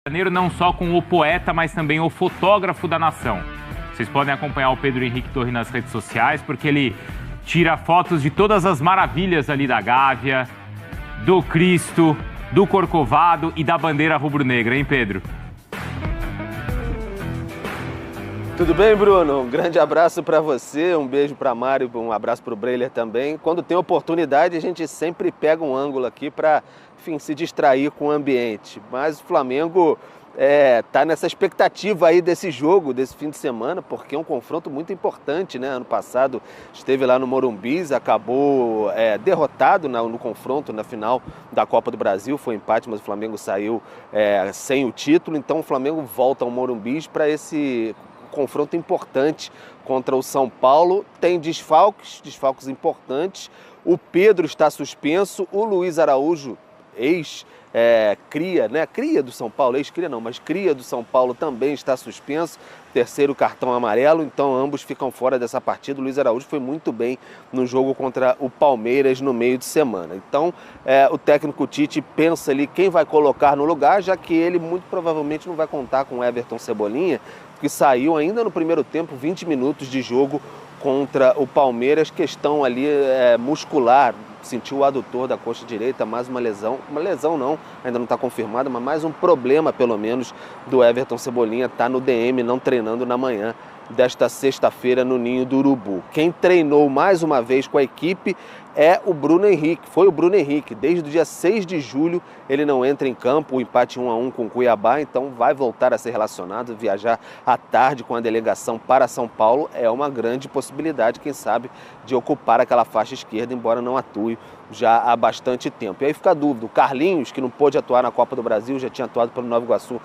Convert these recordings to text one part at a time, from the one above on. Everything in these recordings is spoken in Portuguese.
Janeiro, não só com o poeta, mas também o fotógrafo da nação. Vocês podem acompanhar o Pedro Henrique Torre nas redes sociais, porque ele tira fotos de todas as maravilhas ali da Gávea, do Cristo, do Corcovado e da bandeira rubro-negra, hein, Pedro? Tudo bem, Bruno? Um grande abraço para você, um beijo para Mário, um abraço para o Breiler também. Quando tem oportunidade, a gente sempre pega um ângulo aqui para, enfim, se distrair com o ambiente. Mas o Flamengo tá nessa expectativa aí desse jogo, desse fim de semana, porque é um confronto muito importante, né? Ano passado esteve lá no Morumbi, acabou derrotado no confronto, na final da Copa do Brasil, foi empate, mas o Flamengo saiu sem o título, então o Flamengo volta ao Morumbi para esse confronto importante contra o São Paulo. Tem desfalques importantes. O Pedro está suspenso, o Luiz Araújo, cria do São Paulo, ex-cria não, mas cria do São Paulo também está suspenso, terceiro cartão amarelo, então ambos ficam fora dessa partida. O Luiz Araújo foi muito bem no jogo contra o Palmeiras no meio de semana. Então o técnico Tite pensa ali quem vai colocar no lugar, já que ele muito provavelmente não vai contar com o Everton Cebolinha, que saiu ainda no primeiro tempo, 20 minutos de jogo contra o Palmeiras, questão ali muscular, sentiu o adutor da coxa direita, mais uma lesão não, ainda não está confirmada, mas mais um problema pelo menos do Everton Cebolinha, está no DM, não treinando na manhã desta sexta-feira no Ninho do Urubu. Quem treinou mais uma vez com a equipe foi o Bruno Henrique. Desde o dia 6 de julho ele não entra em campo, o empate 1-1 com o Cuiabá, então vai voltar a ser relacionado, viajar à tarde com a delegação para São Paulo. É uma grande possibilidade, quem sabe, de ocupar aquela faixa esquerda, embora não atue já há bastante tempo. E aí fica a dúvida, o Carlinhos, que não pôde atuar na Copa do Brasil, já tinha atuado pelo Nova Iguaçu,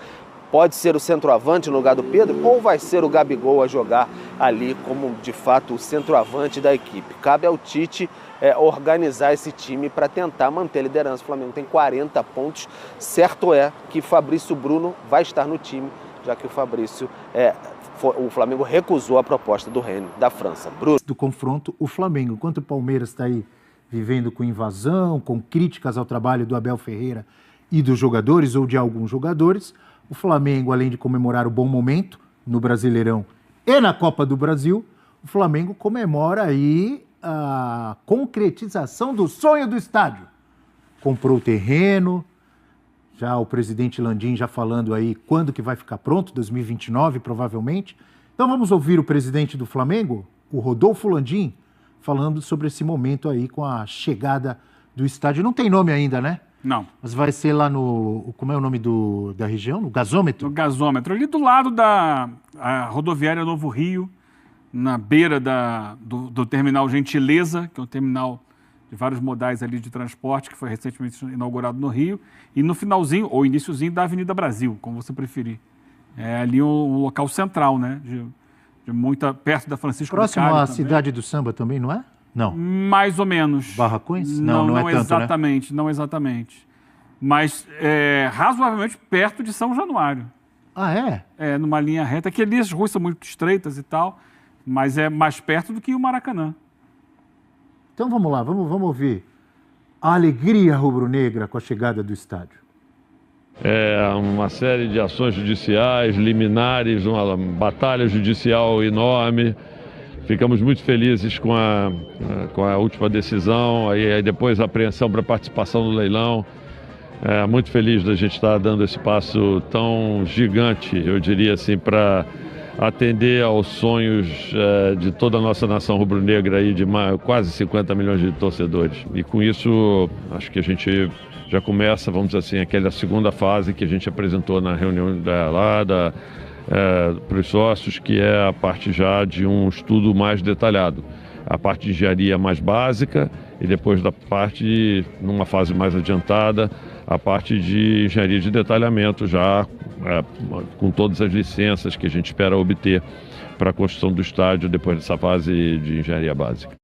pode ser o centroavante no lugar do Pedro ou vai ser o Gabigol a jogar ali como, de fato, o centroavante da equipe? Cabe ao Tite organizar esse time para tentar manter a liderança. O Flamengo tem 40 pontos. Certo é que Fabrício Bruno vai estar no time, já que o Flamengo recusou a proposta do Rennes, da França. Bruno. Do confronto, o Flamengo, enquanto o Palmeiras está aí vivendo com invasão, com críticas ao trabalho do Abel Ferreira e dos jogadores ou de alguns jogadores, o Flamengo, além de comemorar o bom momento no Brasileirão e na Copa do Brasil, o Flamengo comemora aí a concretização do sonho do estádio. Comprou o terreno, já o presidente Landim já falando aí quando que vai ficar pronto, 2029 provavelmente. Então vamos ouvir o presidente do Flamengo, o Rodolfo Landim, falando sobre esse momento aí com a chegada do estádio. Não tem nome ainda, né? Não. Mas vai ser lá no... Como é o nome da região? No Gasômetro? No Gasômetro, ali do lado da rodoviária Novo Rio, na beira do terminal Gentileza, que é um terminal de vários modais ali de transporte, que foi recentemente inaugurado no Rio, e no finalzinho, ou iniciozinho, da Avenida Brasil, como você preferir. É ali um local central, né? Perto da Francisco Próximo Bicalho à também. Cidade do Samba também, não é? Não. Mais ou menos. Barracões? Não é tanto, exatamente, né? Não exatamente. Mas razoavelmente perto de São Januário. Ah, é? É, numa linha reta, que ali as ruas são muito estreitas e tal, mas é mais perto do que o Maracanã. Então vamos lá, vamos ouvir a alegria rubro-negra com a chegada do estádio. Uma série de ações judiciais, liminares, uma batalha judicial enorme. Ficamos muito felizes com a última decisão, aí depois a apreensão para participação no leilão. Muito feliz da gente estar dando esse passo tão gigante, eu diria assim, para atender aos sonhos de toda a nossa nação rubro-negra aí, de quase 50 milhões de torcedores. E com isso, acho que a gente já começa, vamos dizer assim, aquela segunda fase que a gente apresentou na reunião para os sócios, que é a parte já de um estudo mais detalhado. A parte de engenharia mais básica e depois da parte, numa fase mais adiantada, a parte de engenharia de detalhamento já com todas as licenças que a gente espera obter para a construção do estádio depois dessa fase de engenharia básica.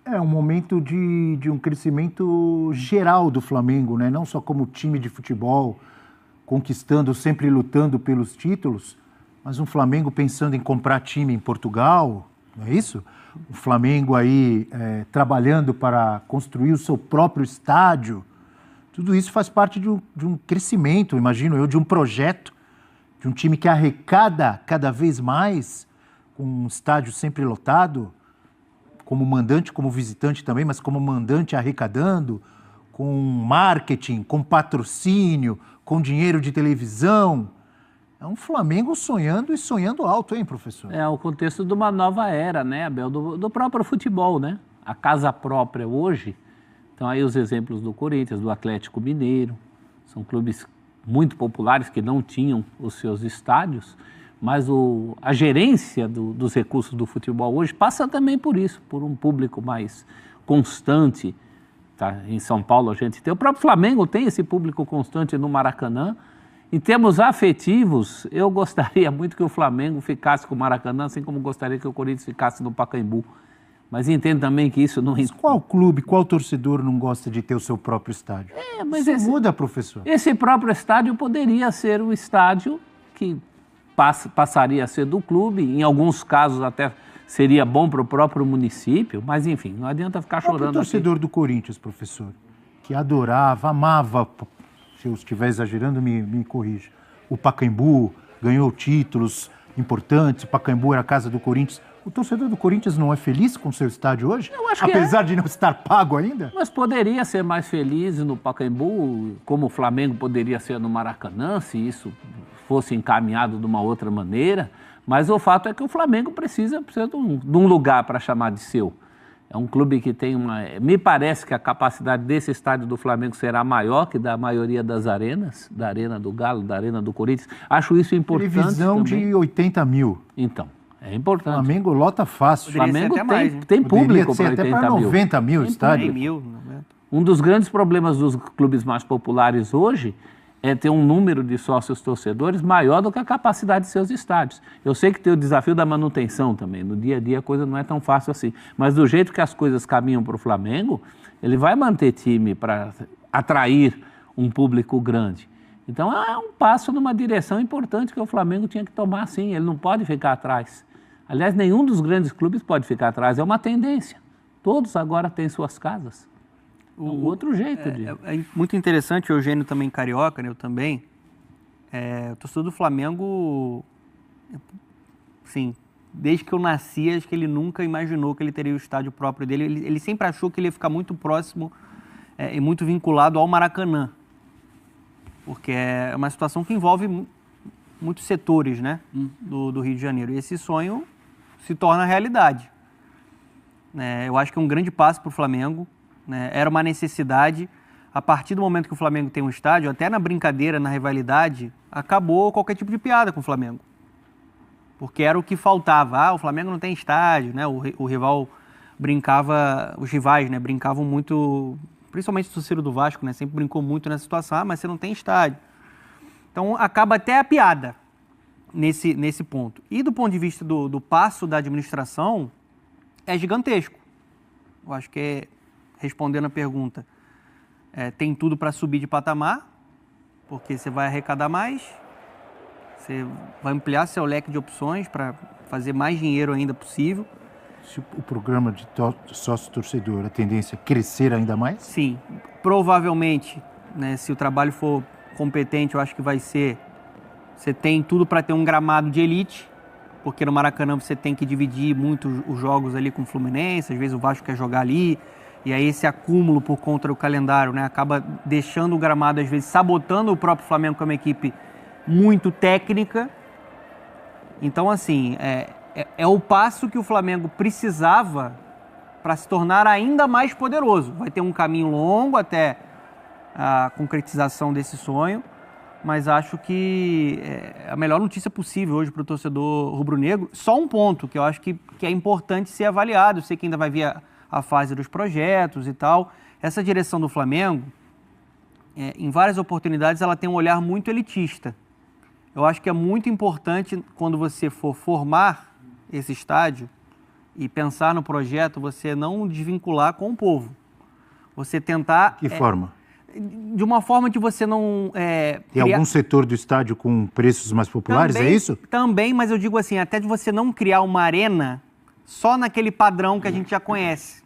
É um momento de um crescimento geral do Flamengo, né? Não só como time de futebol, conquistando, sempre lutando pelos títulos, mas um Flamengo pensando em comprar time em Portugal, não é isso? O Flamengo aí trabalhando para construir o seu próprio estádio, Tudo isso faz parte de um crescimento, imagino eu, de um projeto, de um time que arrecada cada vez mais, com um estádio sempre lotado, como mandante, como visitante também, mas como mandante arrecadando, com marketing, com patrocínio, com dinheiro de televisão. É um Flamengo sonhando e sonhando alto, hein, professor? É o contexto de uma nova era, né, Abel, do próprio futebol, né? A casa própria hoje, então aí os exemplos do Corinthians, do Atlético Mineiro, são clubes muito populares que não tinham os seus estádios, mas a gerência dos recursos do futebol hoje passa também por isso, por um público mais constante. Tá? Em São Paulo a gente tem, o próprio Flamengo tem esse público constante no Maracanã. Em termos afetivos, eu gostaria muito que o Flamengo ficasse com o Maracanã, assim como gostaria que o Corinthians ficasse no Pacaembu. Mas entendo também que isso não... Mas qual clube, qual torcedor não gosta de ter o seu próprio estádio? Mas isso muda, professor. Esse próprio estádio poderia ser um estádio que passaria a ser do clube, em alguns casos até seria bom para o próprio município, mas enfim, não adianta ficar chorando. O torcedor do Corinthians, professor, que adorava, amava, se eu estiver exagerando, me corrija, o Pacaembu, ganhou títulos importantes, o Pacaembu era a casa do Corinthians. O torcedor do Corinthians não é feliz com o seu estádio hoje? Eu acho que apesar de não estar pago ainda? Mas poderia ser mais feliz no Pacaembu, como o Flamengo poderia ser no Maracanã, se isso fosse encaminhado de uma outra maneira. Mas o fato é que o Flamengo precisa de um lugar para chamar de seu. É um clube que tem uma... Me parece que a capacidade desse estádio do Flamengo será maior que da maioria das arenas, da Arena do Galo, da Arena do Corinthians. Acho isso importante. Previsão de 80 mil. Então, é importante. O Flamengo lota fácil. O Flamengo tem público para 80 mil. Até para 90 mil estádio. Um dos grandes problemas dos clubes mais populares hoje é ter um número de sócios torcedores maior do que a capacidade de seus estádios. Eu sei que tem o desafio da manutenção também. No dia a dia a coisa não é tão fácil assim. Mas do jeito que as coisas caminham para o Flamengo, ele vai manter time para atrair um público grande. Então é um passo numa direção importante que o Flamengo tinha que tomar, sim. Ele não pode ficar atrás. Aliás, nenhum dos grandes clubes pode ficar atrás. É uma tendência. Todos agora têm suas casas. O outro jeito de... É muito interessante, o Eugênio também carioca, né? Eu também. O torcedor do Flamengo, sim, desde que eu nasci, acho que ele nunca imaginou que ele teria o estádio próprio dele. Ele sempre achou que ele ia ficar muito próximo e muito vinculado ao Maracanã. Porque é uma situação que envolve muitos setores, né? Do Rio de Janeiro. E esse sonho se torna realidade. Eu acho que é um grande passo para o Flamengo. Era uma necessidade. A partir do momento que o Flamengo tem um estádio, até na brincadeira, na rivalidade, acabou qualquer tipo de piada com o Flamengo. Porque era o que faltava. O Flamengo não tem estádio, né? O rival brincava, os rivais, né, brincavam muito, principalmente o torcedor do Vasco, né, sempre brincou muito nessa situação, mas você não tem estádio. Então acaba até a piada nesse ponto. E do ponto de vista do passo da administração, é gigantesco. Eu acho que respondendo a pergunta, tem tudo para subir de patamar, porque você vai arrecadar mais, você vai ampliar seu leque de opções para fazer mais dinheiro ainda possível. Se o programa de sócio-torcedor, a tendência é crescer ainda mais? Sim, provavelmente, né, se o trabalho for competente, eu acho que vai ser... Você tem tudo para ter um gramado de elite, porque no Maracanã você tem que dividir muito os jogos ali com o Fluminense, às vezes o Vasco quer jogar ali, e aí esse acúmulo por conta do calendário, né, acaba deixando o gramado, às vezes, sabotando o próprio Flamengo como equipe muito técnica. Então, assim, é o passo que o Flamengo precisava para se tornar ainda mais poderoso. Vai ter um caminho longo até a concretização desse sonho, mas acho que é a melhor notícia possível hoje para o torcedor rubro-negro. Só um ponto que eu acho que é importante ser avaliado. Eu sei que ainda vai vir a fase dos projetos e tal. Essa direção do Flamengo, em várias oportunidades, ela tem um olhar muito elitista. Eu acho que é muito importante, quando você for formar esse estádio e pensar no projeto, você não desvincular com o povo. Você tentar... Que forma? De uma forma que você não... Tem algum setor do estádio com preços mais populares, também, é isso? Também, mas eu digo assim, até de você não criar uma arena só naquele padrão que a gente já conhece.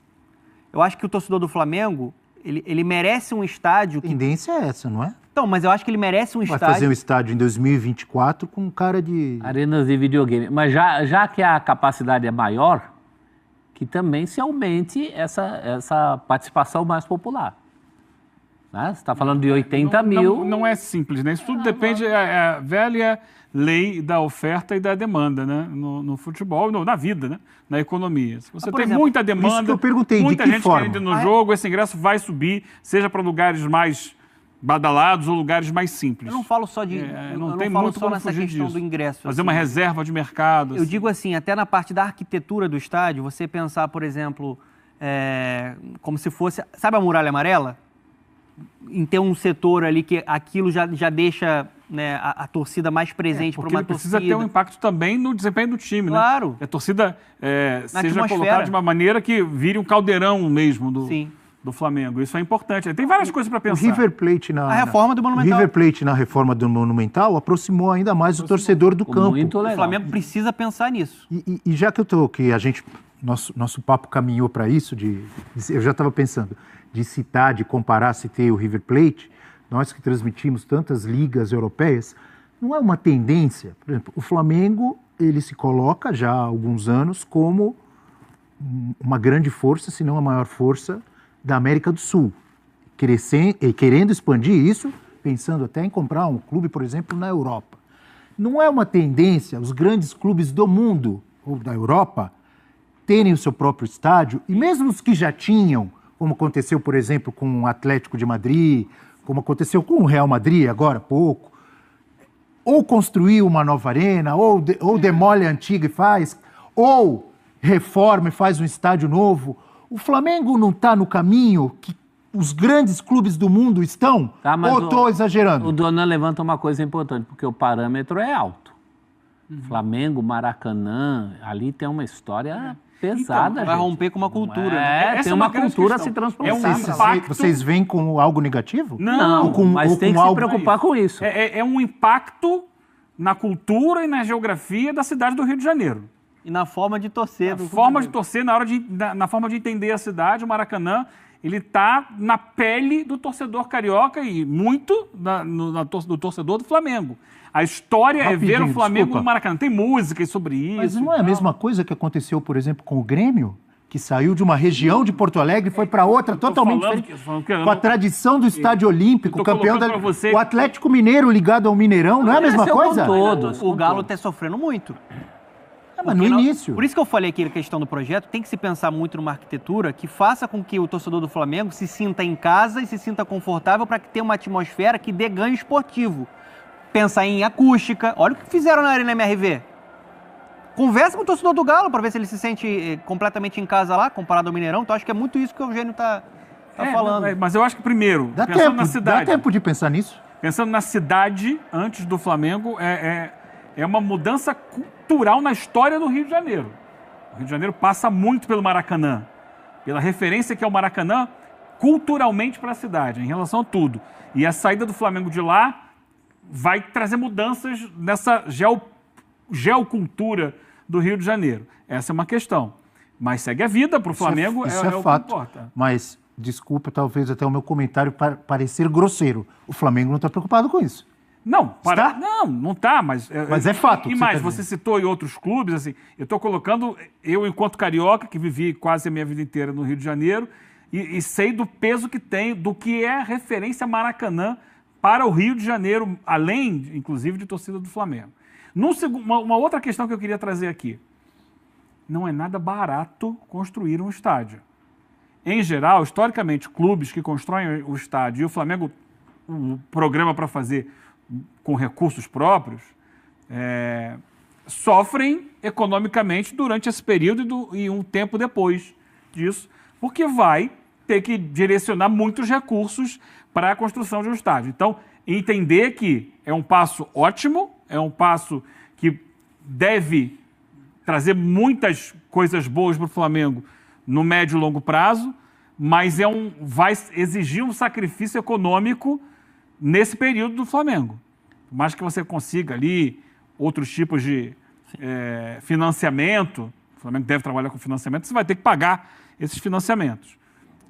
Eu acho que o torcedor do Flamengo, Ele merece um estádio A que... tendência é essa, não é? Então, mas eu acho que ele merece um Vai estádio... fazer um estádio em 2024 com cara de... Arenas de videogame. Mas já que a capacidade é maior, que também se aumente essa participação mais popular. Né? Você está falando de 80 mil... Não é simples, né? Isso tudo depende, é a velha lei da oferta e da demanda, né? No futebol, na vida, né? Na economia. Se você por tem exemplo, muita isso demanda, que eu perguntei, de muita que gente forma? querendo ir no jogo, esse ingresso vai subir, seja para lugares mais badalados ou lugares mais simples. Eu não falo só de... eu não não tem falo muito só como nessa fugir questão disso. do ingresso. Fazer assim. uma reserva de mercado. Eu digo assim, até na parte da arquitetura do estádio, você pensar, por exemplo, como se fosse... Sabe a Muralha Amarela? Em ter um setor ali que aquilo já deixa, né, a torcida mais presente para Porque uma ele precisa torcida. ter um impacto também no desempenho do time, Claro. né? Que a torcida seja atmosfera. colocada de uma maneira que vire um caldeirão mesmo Sim. do Flamengo. Isso é importante. Tem várias coisas para O pensar. River Plate A reforma do O Monumental. River Plate na reforma do Monumental aproximou ainda mais o torcedor do campo. Muito O legal. Flamengo precisa pensar nisso. E já que nosso papo caminhou para isso, eu já estava pensando, de citar, de comparar, citei o River Plate, nós que transmitimos tantas ligas europeias, não é uma tendência? Por exemplo, o Flamengo, ele se coloca já há alguns anos como uma grande força, se não a maior força da América do Sul, querendo expandir isso, pensando até em comprar um clube, por exemplo, na Europa. Não é uma tendência os grandes clubes do mundo ou da Europa terem o seu próprio estádio, e mesmo os que já tinham, como aconteceu, por exemplo, com o Atlético de Madrid, como aconteceu com o Real Madrid agora há pouco, ou construir uma nova arena, ou demole a antiga e faz, ou reforma e faz um estádio novo. O Flamengo não está no caminho que os grandes clubes do mundo estão? Tá, mas ou estou exagerando? O Donan levanta uma coisa importante, porque o parâmetro é alto. Flamengo, Maracanã, ali tem uma história pesada, Vai gente. romper com uma cultura. É, né? Essa tem é uma uma grande cultura a questão. se transplantar. É um impacto. Vocês veem como algo negativo? Não, mas tem que se preocupar com isso. É um impacto na cultura e na geografia da cidade do Rio de Janeiro. E na forma de torcer. A do forma de Flamengo. torcer, na forma de entender a cidade, o Maracanã, ele está na pele do torcedor carioca e muito do torcedor do Flamengo. A história é ver o Flamengo desculpa. no Maracanã. Tem músicas sobre isso. Mas não é a mesma coisa que aconteceu, por exemplo, com o Grêmio? Que saiu de uma região de Porto Alegre e foi para outra totalmente diferente. Com a tradição do Estádio Olímpico, eu tô campeão da... colocando pra você- O Atlético Mineiro ligado ao Mineirão, não é a mesma Esse é o coisa? contorno. O Galo está sofrendo muito. Mas no Porque início. Por isso que eu falei aqui a questão do projeto, tem que se pensar muito numa arquitetura que faça com que o torcedor do Flamengo se sinta em casa e se sinta confortável para que tenha uma atmosfera que dê ganho esportivo. Pensar em acústica. Olha o que fizeram na Arena MRV. Conversa com o torcedor do Galo para ver se ele se sente completamente em casa lá, comparado ao Mineirão. Então acho que é muito isso que o Eugênio está falando. Mas eu acho que primeiro, Dá pensando na cidade. dá tempo de pensar nisso? Pensando na cidade, antes do Flamengo, é uma mudança cultural na história do Rio de Janeiro. O Rio de Janeiro passa muito pelo Maracanã, pela referência que é o Maracanã culturalmente para a cidade, em relação a tudo. E a saída do Flamengo de lá vai trazer mudanças nessa geocultura do Rio de Janeiro. Essa é uma questão. Mas segue a vida para o Flamengo, Isso é é o fato. que importa. Mas, desculpa, talvez até o meu comentário parecer grosseiro. O Flamengo não está preocupado com isso. Não, Está? não está, mas... Mas é fato. E que mais, tá você dizendo. citou em outros clubes, assim, eu estou colocando, eu enquanto carioca, que vivi quase a minha vida inteira no Rio de Janeiro, e sei do peso que tem, do que é referência Maracanã para o Rio de Janeiro, além, inclusive, de torcida do Flamengo. Uma outra questão que eu queria trazer aqui. Não é nada barato construir um estádio. Em geral, historicamente, clubes que constroem o estádio e o Flamengo, o programa para fazer com recursos próprios, sofrem economicamente durante esse período e um tempo depois disso, porque vai ter que direcionar muitos recursos para a construção de um estádio. Então, entender que é um passo ótimo, é um passo que deve trazer muitas coisas boas para o Flamengo no médio e longo prazo, mas vai exigir um sacrifício econômico nesse período do Flamengo. Por mais que você consiga ali outros tipos de financiamento, o Flamengo deve trabalhar com financiamento, você vai ter que pagar esses financiamentos.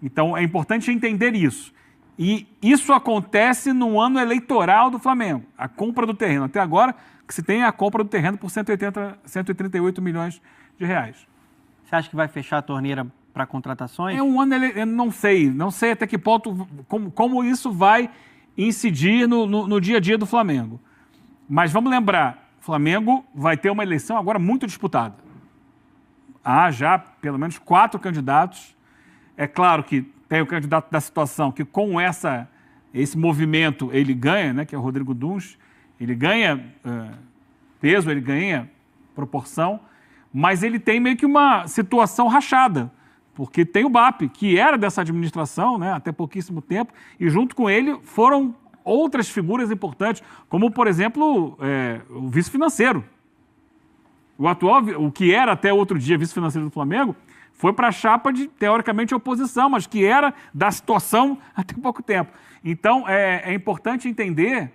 Então, é importante entender isso. E isso acontece no ano eleitoral do Flamengo, a compra do terreno. Até agora, que se tem a compra do terreno por 138 milhões de reais. Você acha que vai fechar a torneira para contratações? É um ano, eu não sei até que ponto, como isso vai incidir no dia a dia do Flamengo. Mas vamos lembrar, o Flamengo vai ter uma eleição agora muito disputada. Há já pelo menos 4 candidatos. É claro que tem o candidato da situação que com esse movimento ele ganha, né, que é o Rodrigo Duns, ele ganha peso, ele ganha proporção, mas ele tem meio que uma situação rachada, porque tem o BAP, que era dessa administração, né, até pouquíssimo tempo, e junto com ele foram outras figuras importantes, como, por exemplo, o vice-financeiro. O que era até outro dia vice-financeiro do Flamengo, foi para a chapa de, teoricamente, oposição, mas que era da situação até pouco tempo. Então, é importante entender,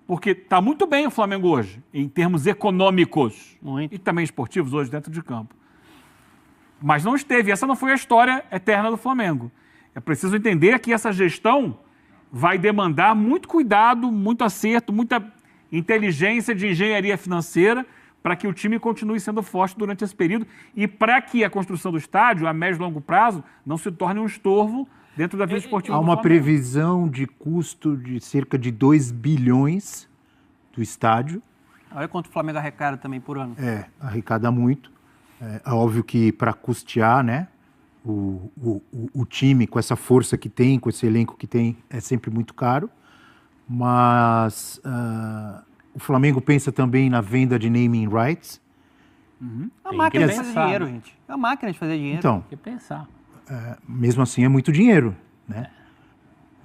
porque está muito bem o Flamengo hoje, em termos econômicos e também esportivos hoje dentro de campo. Mas não esteve, essa não foi a história eterna do Flamengo. É preciso entender que essa gestão vai demandar muito cuidado, muito acerto, muita inteligência de engenharia financeira para que o time continue sendo forte durante esse período e para que a construção do estádio, a médio e longo prazo, não se torne um estorvo dentro da vida esportiva. Há uma previsão de custo de cerca de 2 bilhões do estádio. Olha quanto o Flamengo arrecada também por ano. Arrecada muito. É óbvio que para custear, né, o time com essa força que tem, com esse elenco que tem, é sempre muito caro. Mas o Flamengo pensa também na venda de naming rights. É uma máquina de fazer dinheiro, gente. É uma máquina de fazer dinheiro. Então, Tem que pensar. mesmo assim é muito dinheiro, né?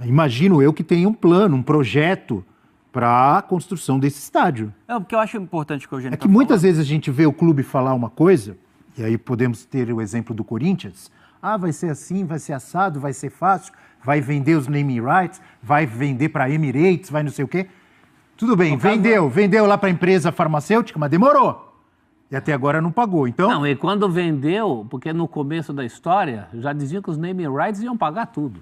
Imagino eu que tenha um plano, um projeto para a construção desse estádio. O que eu acho importante que o Eugênio É que muitas vezes a gente vê o clube falar uma coisa, e aí podemos ter o exemplo do Corinthians. Vai ser assim, vai ser assado, vai ser fácil, vai vender os naming rights, vai vender para Emirates, vai não sei o quê. Tudo bem, vendeu lá para a empresa farmacêutica, mas demorou. E até agora não pagou, então... Não, e quando vendeu, porque no começo da história, já diziam que os naming rights iam pagar tudo.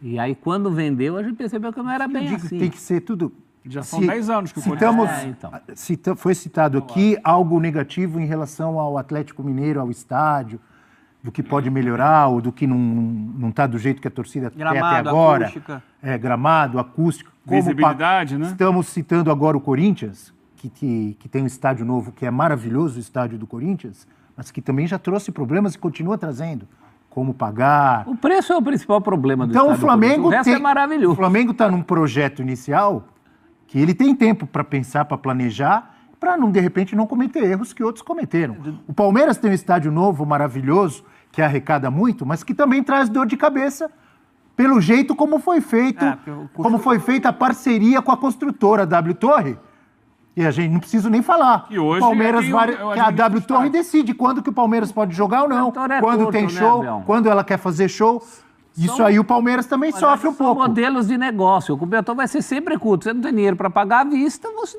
E aí, quando vendeu, a gente percebeu que não era bem assim. Tem que ser tudo... Já são 10 anos que o Corinthians... Foi citado aqui algo negativo em relação ao Atlético Mineiro, ao estádio, do que pode melhorar ou do que não está do jeito que a torcida quer até agora. Acústica. Gramado, acústica. Visibilidade, né? Estamos citando agora o Corinthians, que tem um estádio novo, que é maravilhoso, o estádio do Corinthians, mas que também já trouxe problemas e continua trazendo. Como pagar... O preço é o principal problema do então, estádio. O Flamengo o resto é maravilhoso. O Flamengo está num projeto inicial que ele tem tempo para pensar, para planejar, para, de repente, não cometer erros que outros cometeram. O Palmeiras tem um estádio novo, maravilhoso, que arrecada muito, mas que também traz dor de cabeça pelo jeito como foi feito, como foi feita a parceria com a construtora, a W Torre. E a gente não precisa nem falar. E hoje o Palmeiras a W Torre decide quando que o Palmeiras pode jogar ou não, quando tem show, quando ela quer fazer show. Isso aí o Palmeiras também sofre um pouco. São modelos de negócio. O cobertor vai ser sempre curto. Você não tem dinheiro para pagar à vista, você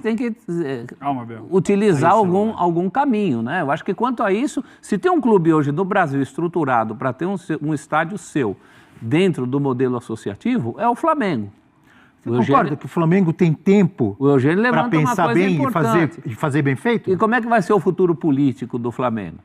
tem que utilizar algum caminho, né? Eu acho que quanto a isso, se tem um clube hoje no Brasil estruturado para ter um estádio seu dentro do modelo associativo, é o Flamengo. Você concorda que o Flamengo tem tempo para pensar bem e fazer bem feito? E como é que vai ser o futuro político do Flamengo?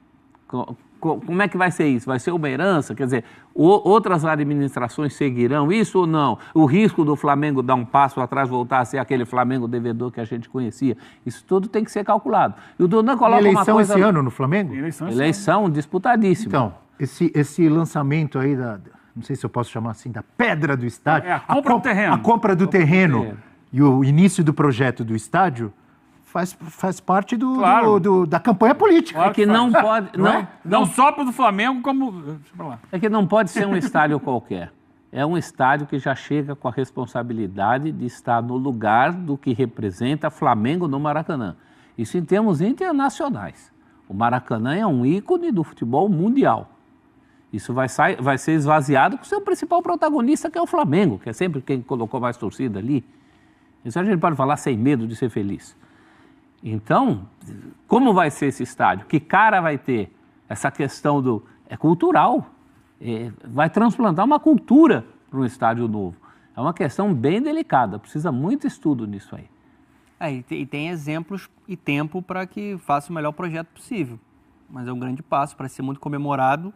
Como é que vai ser isso? Vai ser uma herança? Quer dizer, outras administrações seguirão isso ou não? O risco do Flamengo dar um passo atrás, voltar a ser aquele Flamengo devedor que a gente conhecia, isso tudo tem que ser calculado. E o Donan coloca uma coisa... Eleição esse ano no Flamengo? Eleição disputadíssima. Então, esse lançamento aí não sei se eu posso chamar assim, da pedra do estádio. A compra do terreno. A compra do terreno e o início do projeto do estádio faz parte da campanha política. É que não pode... Não só para o Flamengo, como... É que não pode ser um estádio qualquer. É um estádio que já chega com a responsabilidade de estar no lugar do que representa Flamengo no Maracanã. Isso em termos internacionais. O Maracanã é um ícone do futebol mundial. Isso vai ser esvaziado com o seu principal protagonista, que é o Flamengo, que é sempre quem colocou mais torcida ali. Isso a gente pode falar sem medo de ser feliz. Então, como vai ser esse estádio? Que cara vai ter? Essa questão é cultural. vai transplantar uma cultura para um estádio novo. É uma questão bem delicada, precisa muito estudo nisso aí. E tem exemplos e tempo para que faça o melhor projeto possível. Mas é um grande passo para ser muito comemorado.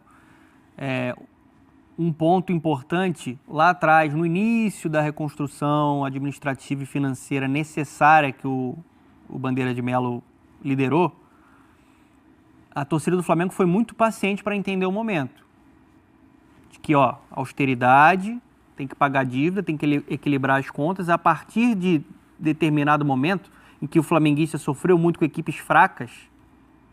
Um ponto importante, lá atrás, no início da reconstrução administrativa e financeira necessária que o Bandeira de Melo liderou, a torcida do Flamengo foi muito paciente para entender o momento. De que, austeridade, tem que pagar dívida, tem que equilibrar as contas. A partir de determinado momento em que o flamenguista sofreu muito com equipes fracas,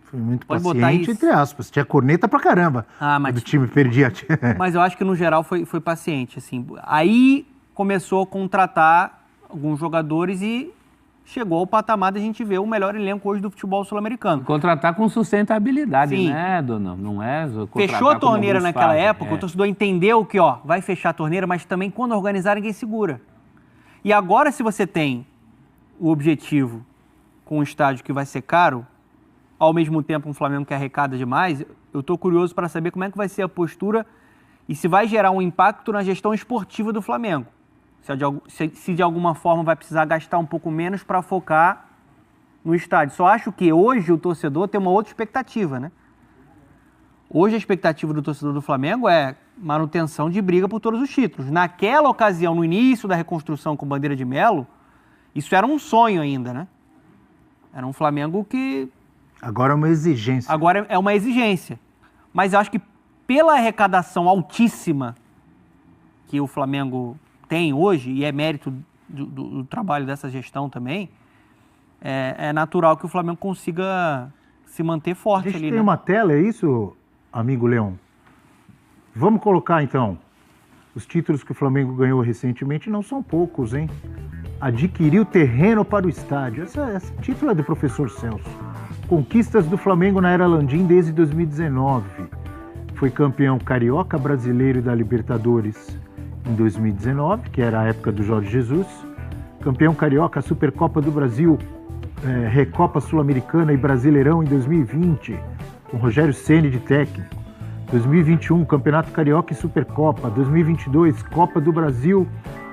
foi muito paciente, entre aspas. Tinha corneta pra caramba. Mas o time perdia. Mas eu acho que, no geral, foi paciente. Assim. Aí começou a contratar alguns jogadores e chegou ao patamar de a gente ver o melhor elenco hoje do futebol sul-americano. Contratar com sustentabilidade, Sim. né, dona? Não é fechou a torneira naquela época, o torcedor entendeu que vai fechar a torneira, mas também quando organizar ninguém segura. E agora, se você tem o objetivo com um estádio que vai ser caro, ao mesmo tempo um Flamengo que arrecada demais, eu estou curioso para saber como é que vai ser a postura e se vai gerar um impacto na gestão esportiva do Flamengo. Se de alguma forma vai precisar gastar um pouco menos para focar no estádio. Só acho que hoje o torcedor tem uma outra expectativa, né? Hoje a expectativa do torcedor do Flamengo é manutenção de briga por todos os títulos. Naquela ocasião, no início da reconstrução com Bandeira de Melo, isso era um sonho ainda, né? Era um Flamengo que... Agora é uma exigência. Agora é uma exigência. Mas eu acho que pela arrecadação altíssima que o Flamengo tem hoje, e é mérito do trabalho dessa gestão também, é natural que o Flamengo consiga se manter forte ali. A gente tem uma tela, é isso, amigo Leão? Vamos colocar, então, os títulos que o Flamengo ganhou recentemente, não são poucos, hein? Adquiriu terreno para o estádio. Esse título é do professor Celso. Conquistas do Flamengo na era Landim desde 2019. Foi campeão carioca, brasileiro e da Libertadores em 2019, que era a época do Jorge Jesus. Campeão carioca, Supercopa do Brasil, Recopa Sul-Americana e Brasileirão em 2020, com Rogério Ceni de técnico. 2021, Campeonato Carioca e Supercopa. 2022, Copa do Brasil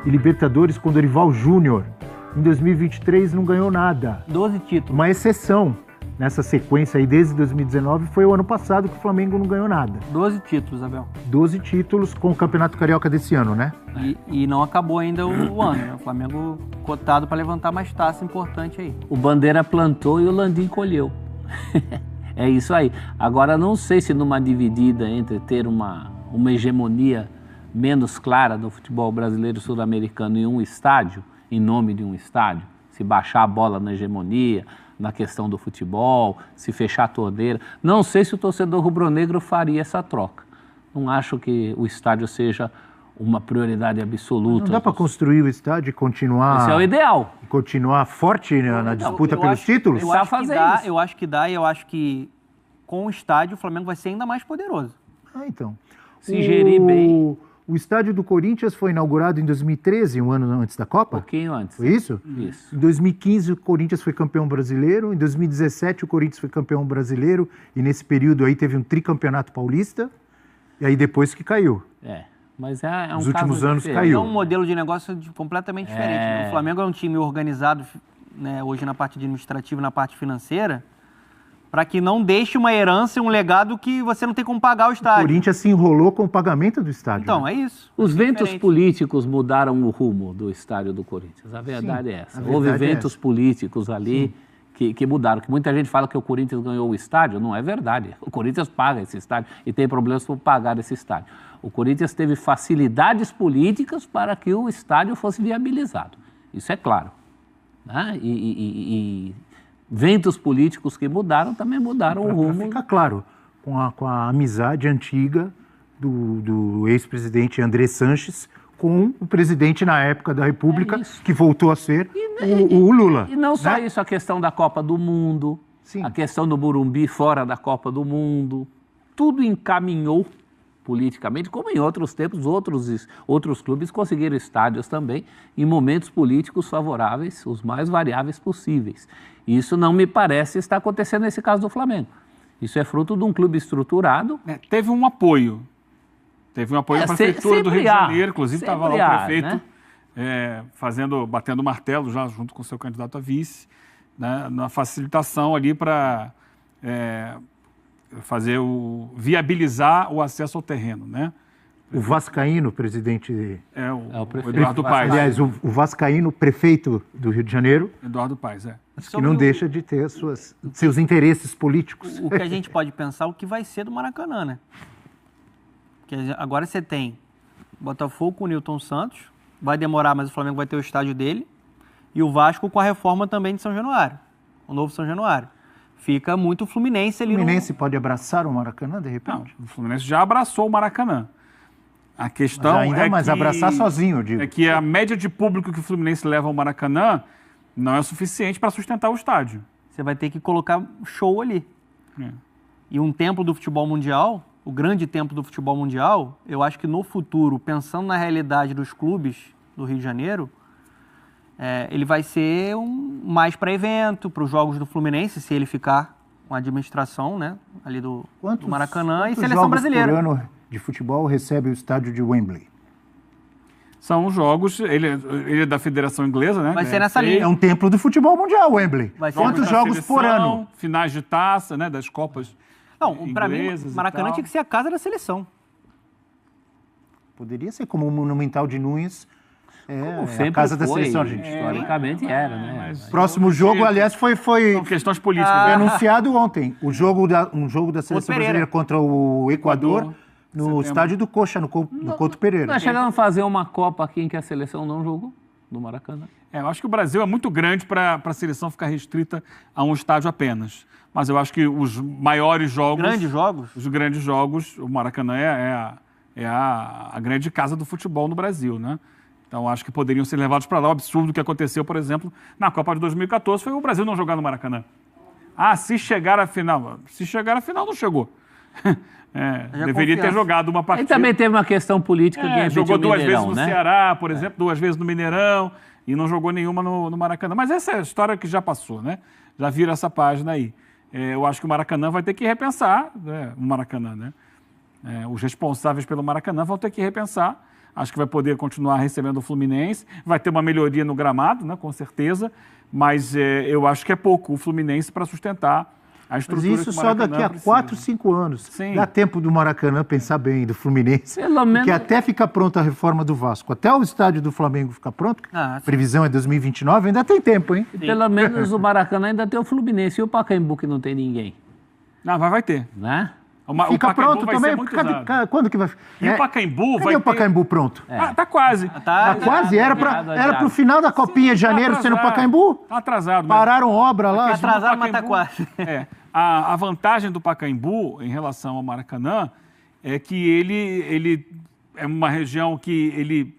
e Libertadores com Dorival Júnior. Em 2023 não ganhou nada. 12 títulos. Uma exceção nessa sequência aí, desde 2019, foi o ano passado que o Flamengo não ganhou nada. 12 títulos, Abel. 12 títulos com o Campeonato Carioca desse ano, né? E não acabou ainda o ano, né? O Flamengo cotado para levantar mais taça importante aí. O Bandeira plantou e o Landim colheu. É isso aí. Agora, não sei se numa dividida entre ter uma hegemonia menos clara do futebol brasileiro e sul-americano em um estádio, em nome de um estádio, se baixar a bola na hegemonia, na questão do futebol, se fechar a torneira. Não sei se o torcedor rubro-negro faria essa troca. Não acho que o estádio seja uma prioridade absoluta. Não dá para construir o estádio e continuar... Esse é o ideal. Continuar forte na disputa pelos títulos? Eu acho que dá e eu acho que com o estádio o Flamengo vai ser ainda mais poderoso. Então. Se gerir bem... O estádio do Corinthians foi inaugurado em 2013, um ano antes da Copa? Um pouquinho antes. Foi isso? Isso. Em 2015 o Corinthians foi campeão brasileiro, em 2017 o Corinthians foi campeão brasileiro e nesse período aí teve um tricampeonato paulista e aí depois que caiu. Mas é um Nos últimos anos diferente. caiu. É um modelo de negócio completamente diferente. Né? O Flamengo é um time organizado, né, hoje na parte administrativa, na parte financeira, para que não deixe uma herança, um legado que você não tem como pagar o estádio. O Corinthians se enrolou com o pagamento do estádio. Então, né? é isso. Os ventos políticos mudaram o rumo do estádio do Corinthians. A verdade é essa. Houve ventos políticos ali que mudaram. Que muita gente fala que o Corinthians ganhou o estádio. Não é verdade. O Corinthians paga esse estádio e tem problemas por pagar esse estádio. O Corinthians teve facilidades políticas para que o estádio fosse viabilizado. Isso é claro. Né? E ventos políticos que mudaram também mudaram o rumo. Fica claro, com a amizade antiga do ex-presidente André Sanches com o presidente na época da República, que voltou a ser o Lula. E não só isso, a questão da Copa do Mundo, a questão do Morumbi fora da Copa do Mundo, tudo encaminhou politicamente, como em outros tempos, outros clubes conseguiram estádios também em momentos políticos favoráveis, os mais variáveis possíveis. Isso não me parece estar acontecendo nesse caso do Flamengo. Isso é fruto de um clube estruturado. Teve um apoio Teve um apoio da Prefeitura do Rio de Janeiro, inclusive estava lá o prefeito, né? Batendo martelo já junto com o seu candidato a vice, né? Na facilitação ali para viabilizar o acesso ao terreno, né? O vascaíno, presidente... o Eduardo Paes. Aliás, o vascaíno, prefeito do Rio de Janeiro... Eduardo Paes, que não deixa de ter seus interesses políticos. O que a gente pode pensar, o que vai ser do Maracanã, né? Porque agora você tem Botafogo com o Nilton Santos, vai demorar, mas o Flamengo vai ter o estádio dele, e o Vasco com a reforma também de São Januário, o novo São Januário. Fica muito Fluminense ali. O Fluminense pode abraçar o Maracanã, de repente? Não, o Fluminense já abraçou o Maracanã. A questão mas abraçar sozinho, eu digo. É que a média de público que o Fluminense leva ao Maracanã não é suficiente para sustentar o estádio. Você vai ter que colocar show ali. E um templo do futebol mundial, o grande templo do futebol mundial, eu acho que no futuro, pensando na realidade dos clubes do Rio de Janeiro, ele vai ser mais para evento, para os jogos do Fluminense, se ele ficar com a administração, né, ali do Maracanã, e seleção brasileira. Por ano de futebol recebe o estádio de Wembley? São jogos, ele é da Federação Inglesa, né? Vai ser nessa linha. É um templo do futebol mundial, Wembley. Quantos jogos seleção, por ano? Finais de taça, né, das Copas. Não, para mim, Maracanã tinha que ser a casa da seleção. Poderia ser como o Monumental de Nunes, a casa da seleção argentina. Historicamente era, né? Próximo jogo, aliás, foi São questões políticas. Foi anunciado ontem. Um jogo da seleção brasileira contra o Equador no estádio do Coxa, no Couto Pereira. Nós chegamos a fazer uma Copa aqui em que a seleção não jogou, no Maracanã. Eu acho que o Brasil é muito grande para a seleção ficar restrita a um estádio apenas. Mas eu acho que os maiores jogos... Os grandes jogos, o Maracanã é a grande casa do futebol no Brasil, né? Então, acho que poderiam ser levados para lá. O absurdo que aconteceu, por exemplo, na Copa de 2014 foi o Brasil não jogar no Maracanã. Se chegar à final... Se chegar à final, não chegou. Deveria ter jogado uma partida. E também teve uma questão política que jogou duas vezes no né? Ceará, por exemplo, 2 vezes no Mineirão, e não jogou nenhuma no Maracanã. Mas essa é a história que já passou, né? Já vira essa página aí. Eu acho que o Maracanã vai ter que repensar, o Maracanã, né? Os responsáveis pelo Maracanã vão ter que repensar. Acho que vai poder continuar recebendo o Fluminense, vai ter uma melhoria no gramado, né? Com certeza, mas eu acho que é pouco o Fluminense para sustentar a estrutura. Mas isso só daqui a 4, 5 anos. Sim. Dá tempo do Maracanã pensar bem, do Fluminense. Pelo menos... Porque até ficar pronta a reforma do Vasco, até o estádio do Flamengo ficar pronto, previsão é 2029, ainda tem tempo, hein? Pelo menos o Maracanã ainda tem o Fluminense e o Pacaembu que não tem ninguém. Não, vai ter. Né? Fica pronto também? Quando que vai? E o Pacaembu Cadê o Pacaembu pronto? Tá quase. Tá quase? Era pro final da Copinha de janeiro ser no Pacaembu? Tá atrasado. Pararam obra lá. Atrasado, mas tá quase. A vantagem do Pacaembu em relação ao Maracanã é que ele é uma região que ele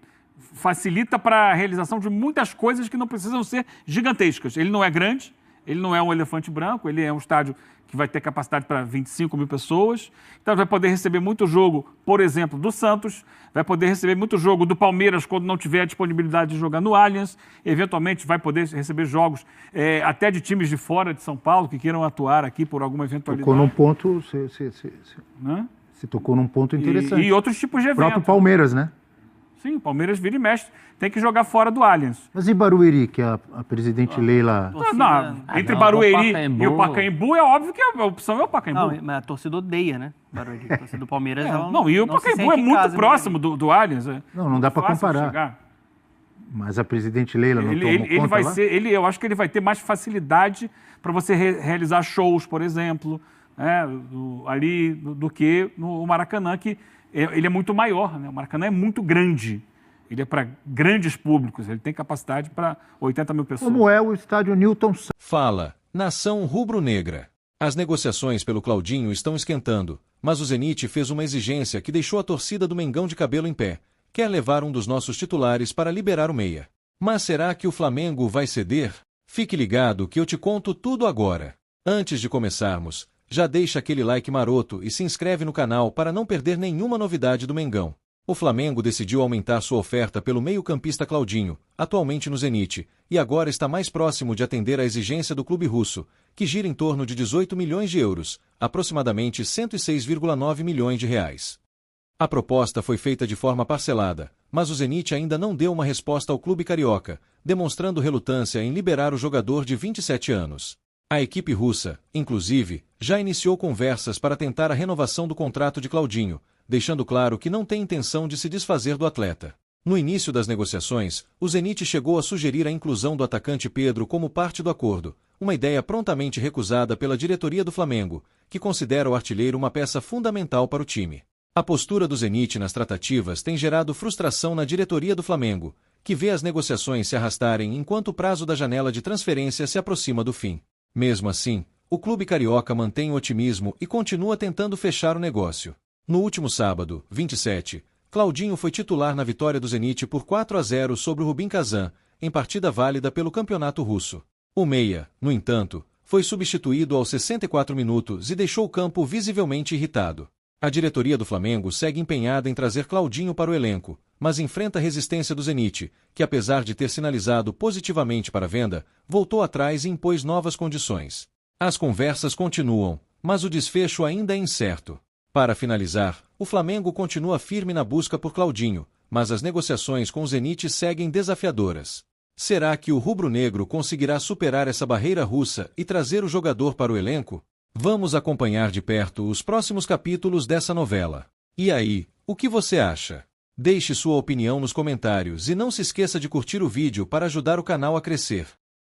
facilita para a realização de muitas coisas que não precisam ser gigantescas. Ele não é grande, ele não é um elefante branco, ele é um estádio que vai ter capacidade para 25 mil pessoas. Então, vai poder receber muito jogo, por exemplo, do Santos, vai poder receber muito jogo do Palmeiras quando não tiver a disponibilidade de jogar no Allianz. Eventualmente, vai poder receber jogos até de times de fora de São Paulo que queiram atuar aqui por alguma eventualidade. Tocou num ponto... Você tocou num ponto interessante. E outros tipos de eventos. O próprio Palmeiras, né? Sim, o Palmeiras vira e mexe. Tem que jogar fora do Allianz. Mas e Barueri, que a presidente Leila... Entre Barueri e o Pacaembu, é óbvio que a opção é o Pacaembu. Não, mas a torcida odeia, né? Barueri. A torcida do Palmeiras... e o Pacaembu é muito próximo do Allianz. Não dá para comparar. Mas a presidente Leila não tomou conta lá? Eu acho que ele vai ter mais facilidade para você realizar shows, por exemplo, ali do que no Maracanã, que ele é muito maior, né? O Maracanã é muito grande. Ele é para grandes públicos, ele tem capacidade para 80 mil pessoas. Como é o estádio Nilton Santos? Fala, nação rubro-negra. As negociações pelo Claudinho estão esquentando, mas o Zenit fez uma exigência que deixou a torcida do Mengão de cabelo em pé. Quer levar um dos nossos titulares para liberar o meia. Mas será que o Flamengo vai ceder? Fique ligado que eu te conto tudo agora. Antes de começarmos, já deixa aquele like maroto e se inscreve no canal para não perder nenhuma novidade do Mengão. O Flamengo decidiu aumentar sua oferta pelo meio-campista Claudinho, atualmente no Zenit, e agora está mais próximo de atender à exigência do clube russo, que gira em torno de 18 milhões de euros, aproximadamente 106,9 milhões de reais. A proposta foi feita de forma parcelada, mas o Zenit ainda não deu uma resposta ao clube carioca, demonstrando relutância em liberar o jogador de 27 anos. A equipe russa, inclusive, já iniciou conversas para tentar a renovação do contrato de Claudinho, deixando claro que não tem intenção de se desfazer do atleta. No início das negociações, o Zenit chegou a sugerir a inclusão do atacante Pedro como parte do acordo, uma ideia prontamente recusada pela diretoria do Flamengo, que considera o artilheiro uma peça fundamental para o time. A postura do Zenit nas tratativas tem gerado frustração na diretoria do Flamengo, que vê as negociações se arrastarem enquanto o prazo da janela de transferência se aproxima do fim. Mesmo assim, o clube carioca mantém o otimismo e continua tentando fechar o negócio. No último sábado, 27, Claudinho foi titular na vitória do Zenit por 4-0 sobre o Rubin Kazan, em partida válida pelo campeonato russo. O meia, no entanto, foi substituído aos 64 minutos e deixou o campo visivelmente irritado. A diretoria do Flamengo segue empenhada em trazer Claudinho para o elenco, mas enfrenta a resistência do Zenit, que apesar de ter sinalizado positivamente para a venda, voltou atrás e impôs novas condições. As conversas continuam, mas o desfecho ainda é incerto. Para finalizar, o Flamengo continua firme na busca por Claudinho, mas as negociações com o Zenit seguem desafiadoras. Será que o rubro-negro conseguirá superar essa barreira russa e trazer o jogador para o elenco? Vamos acompanhar de perto os próximos capítulos dessa novela. E aí, o que você acha? Deixe sua opinião nos comentários e não se esqueça de curtir o vídeo para ajudar o canal a crescer.